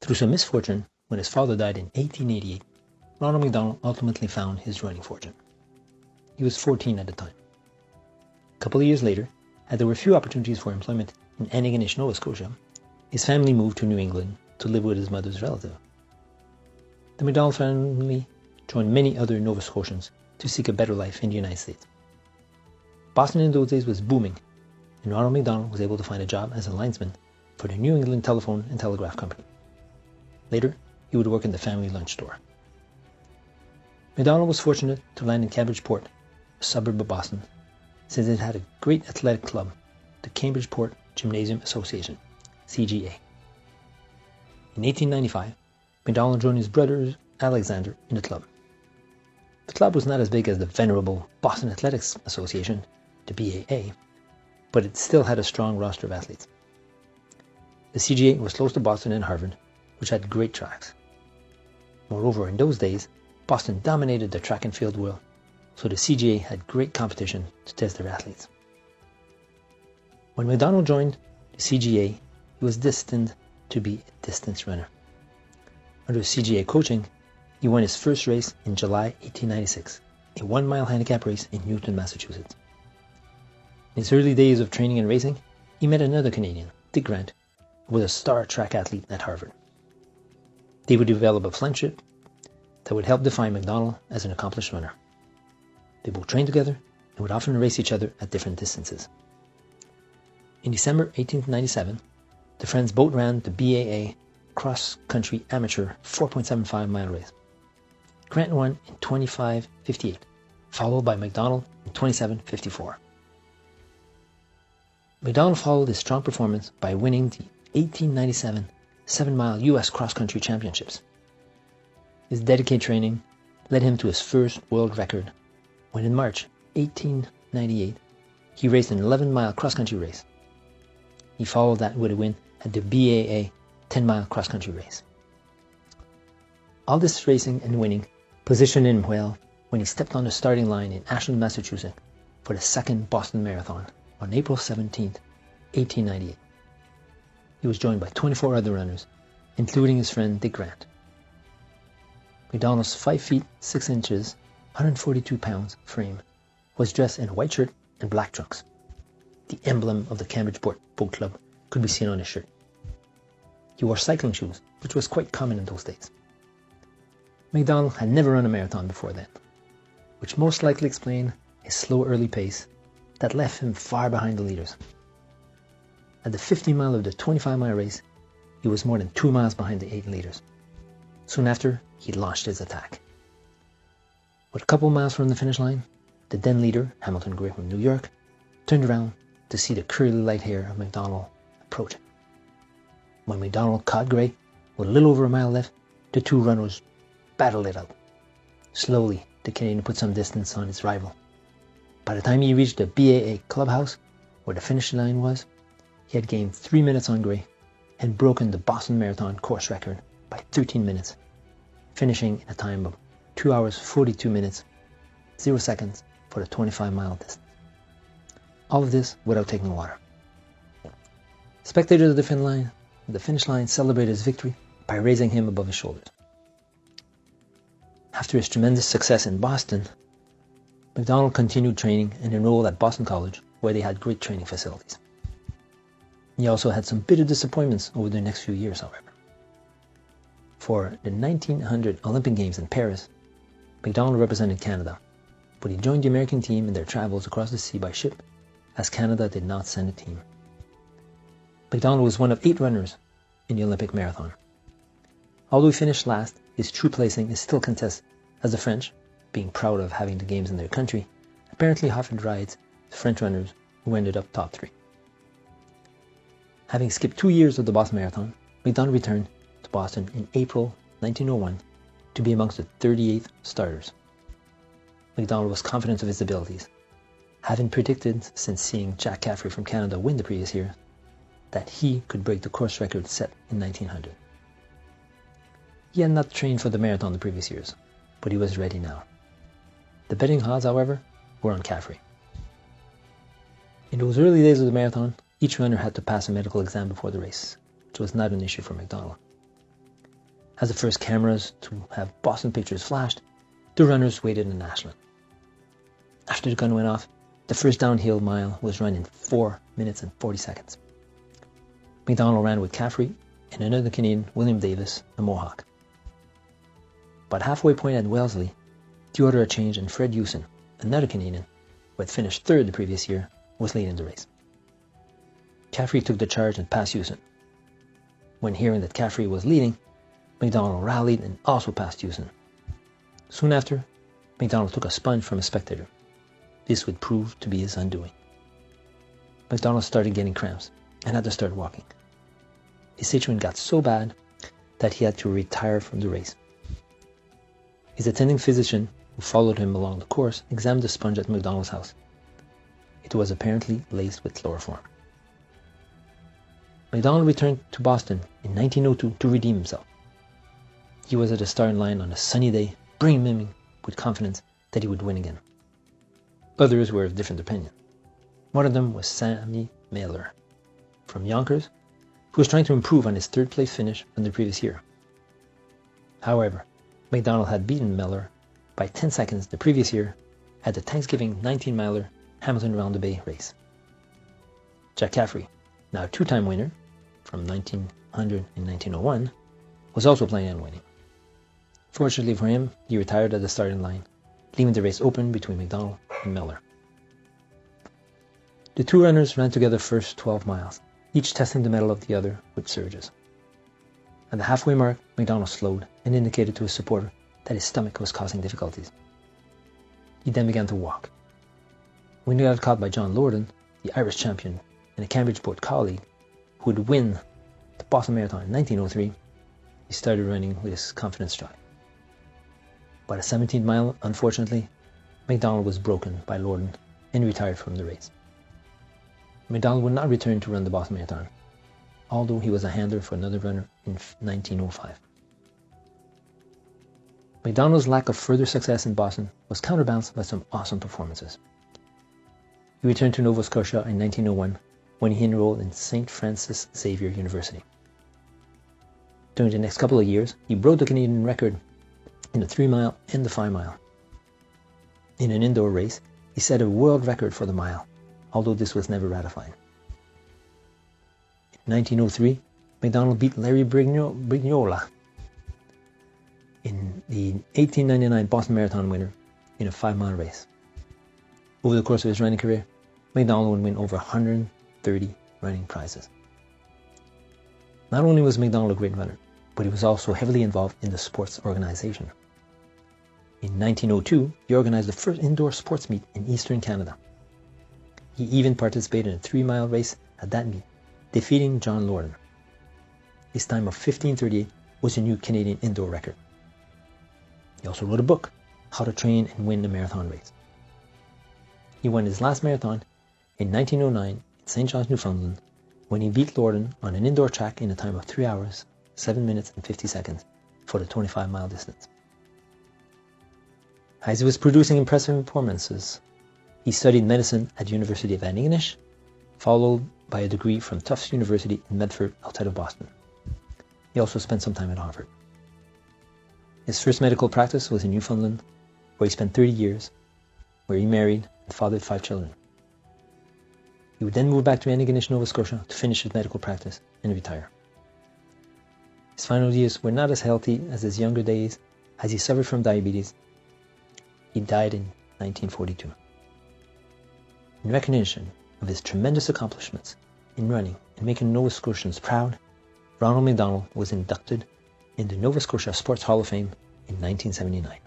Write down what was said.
Through some misfortune, when his father died in 1888, Ronald McDonald ultimately found his running fortune. He was 14 at the time. A couple of years later, as there were few opportunities for employment in Antigonish, Nova Scotia, his family moved to New England to live with his mother's relative. The McDonald family joined many other Nova Scotians to seek a better life in the United States. Boston in those days was booming, and Ronald McDonald was able to find a job as a linesman for the New England Telephone and Telegraph Company. Later, he would work in the family lunch store. McDonald was fortunate to land in Cambridgeport, a suburb of Boston, since it had a great athletic club, the Cambridgeport Gymnasium Association, CGA. In 1895, McDonald joined his brother Alexander in the club. The club was not as big as the venerable Boston Athletics Association, the BAA, but it still had a strong roster of athletes. The CGA was close to Boston and Harvard, which had great tracks. Moreover, in those days, Boston dominated the track and field world, so the CGA had great competition to test their athletes. When McDonald joined the CGA, he was destined to be a distance runner. Under CGA coaching, he won his first race in July 1896, a 1-mile handicap race in Newton, Massachusetts. In his early days of training and racing, he met another Canadian, Dick Grant, who was a star track athlete at Harvard. They would develop a friendship that would help define McDonald as an accomplished runner. They both trained together and would often race each other at different distances. In December 1897, the friends both ran the BAA cross-country amateur 4.75-mile race. Grant won in 25:58, followed by McDonald in 27:54. McDonald followed his strong performance by winning the 1897 7-mile U.S. cross-country championships. His dedicated training led him to his first world record when in March 1898 he raced an 11-mile cross-country race. He followed that with a win at the BAA 10-mile cross-country race. All this racing and winning positioned him well when he stepped on the starting line in Ashland, Massachusetts for the second Boston Marathon on April 17, 1898. He was joined by 24 other runners, including his friend Dick Grant. McDonald's 5 feet 6 inches, 142 pounds frame was dressed in a white shirt and black trunks. The emblem of the Cambridgeport Boat Club could be seen on his shirt. He wore cycling shoes, which was quite common in those days. McDonald had never run a marathon before then, which most likely explained his slow early pace that left him far behind the leaders. At the 15-mile of the 25-mile race, he was more than 2 miles behind the 8 leaders. Soon after, he launched his attack. With a couple miles from the finish line, the then leader, Hamilton Gray from New York, turned around to see the curly light hair of McDonald approaching. When McDonald caught Gray, with a little over a mile left, the two runners battled it out. Slowly, the Canadian put some distance on his rival. By the time he reached the BAA clubhouse, where the finish line was, he had gained 3 minutes on Gray and broken the Boston Marathon course record by 13 minutes, finishing in a time of 2 hours 42 minutes, 0 seconds for the 25-mile distance. All of this without taking water. Spectators of the finish line celebrated his victory by raising him above his shoulders. After his tremendous success in Boston, McDonald continued training and enrolled at Boston College, where they had great training facilities. He also had some bitter disappointments over the next few years, however. For the 1900 Olympic Games in Paris, McDonald represented Canada, but he joined the American team in their travels across the sea by ship, as Canada did not send a team. McDonald was one of 8 runners in the Olympic marathon. Although he finished last, his true placing is still contested, as the French, being proud of having the games in their country, apparently offered rides to French runners who ended up top 3. Having skipped 2 years of the Boston Marathon, McDonald returned to Boston in April 1901 to be amongst the 38th starters. McDonald was confident of his abilities, having predicted since seeing Jack Caffrey from Canada win the previous year that he could break the course record set in 1900. He had not trained for the marathon the previous years, but he was ready now. The betting odds, however, were on Caffrey. In those early days of the marathon, each runner had to pass a medical exam before the race, which was not an issue for McDonald. As the first cameras to have Boston pictures flashed, the runners waited in Ashland. After the gun went off, the first downhill mile was run in 4 minutes and 40 seconds. McDonald ran with Caffrey and another Canadian, William Davis, a Mohawk. But halfway point at Wellesley, the order had changed and Fred Hewson, another Canadian, who had finished third the previous year, was leading the race. Caffrey took the charge and passed Hewson. When hearing that Caffrey was leading, McDonald rallied and also passed Hewson. Soon after, McDonald took a sponge from a spectator. This would prove to be his undoing. McDonald started getting cramps and had to start walking. His situation got so bad that he had to retire from the race. His attending physician, who followed him along the course, examined the sponge at McDonald's house. It was apparently laced with chloroform. McDonald returned to Boston in 1902 to redeem himself. He was at the starting line on a sunny day, brimming with confidence that he would win again. Others were of different opinion. One of them was Sammy Miller from Yonkers, who was trying to improve on his third-place finish from the previous year. However, McDonald had beaten Miller by 10 seconds the previous year at the Thanksgiving 19-miler Hamilton Round the Bay race. Jack Caffrey, now a two-time winner from 1900 and 1901, was also planning on winning. Fortunately for him, he retired at the starting line, leaving the race open between McDonald and Miller. The two runners ran together the first 12 miles, each testing the mettle of the other with surges. At the halfway mark, McDonald slowed and indicated to his supporter that his stomach was causing difficulties. He then began to walk. When he got caught by John Lorden, the Irish champion and a Cambridgeport colleague who would win the Boston Marathon in 1903, he started running with his confident stride. By the 17th mile, unfortunately, McDonald was broken by Lorden and retired from the race. McDonald would not return to run the Boston Marathon, although he was a handler for another runner in 1905. McDonald's lack of further success in Boston was counterbalanced by some awesome performances. He returned to Nova Scotia in 1901 when he enrolled in St. Francis Xavier University. During the next couple of years, he broke the Canadian record in the 3-mile and the 5-mile. In an indoor race, he set a world record for the mile, although this was never ratified. In 1903, McDonald beat Larry Brignola, in the 1899 Boston Marathon winner, in a 5-mile race. Over the course of his running career, McDonald would win over 130 running prizes. Not only was McDonald a great runner, but he was also heavily involved in the sports organization. In 1902, he organized the first indoor sports meet in Eastern Canada. He even participated in a 3-mile race at that meet, defeating John Lorden. His time of 15:38 was a new Canadian indoor record. He also wrote a book, How to Train and Win a Marathon Race. He won his last marathon in 1909 in St. John's, Newfoundland, when he beat Lorden on an indoor track in a time of 3 hours, 7 minutes and 50 seconds for the 25-mile distance. As he was producing impressive performances, he studied medicine at the University of Antigonish, followed by a degree from Tufts University in Medford outside of Boston. He also spent some time at Harvard. His first medical practice was in Newfoundland, where he spent 30 years, where he married and fathered 5 children. He would then move back to Antigonish, Nova Scotia to finish his medical practice and retire. His final years were not as healthy as his younger days, as he suffered from diabetes. He died in 1942. In recognition of his tremendous accomplishments in running and making Nova Scotians proud, Ronald McDonald was inducted in the Nova Scotia Sports Hall of Fame in 1979.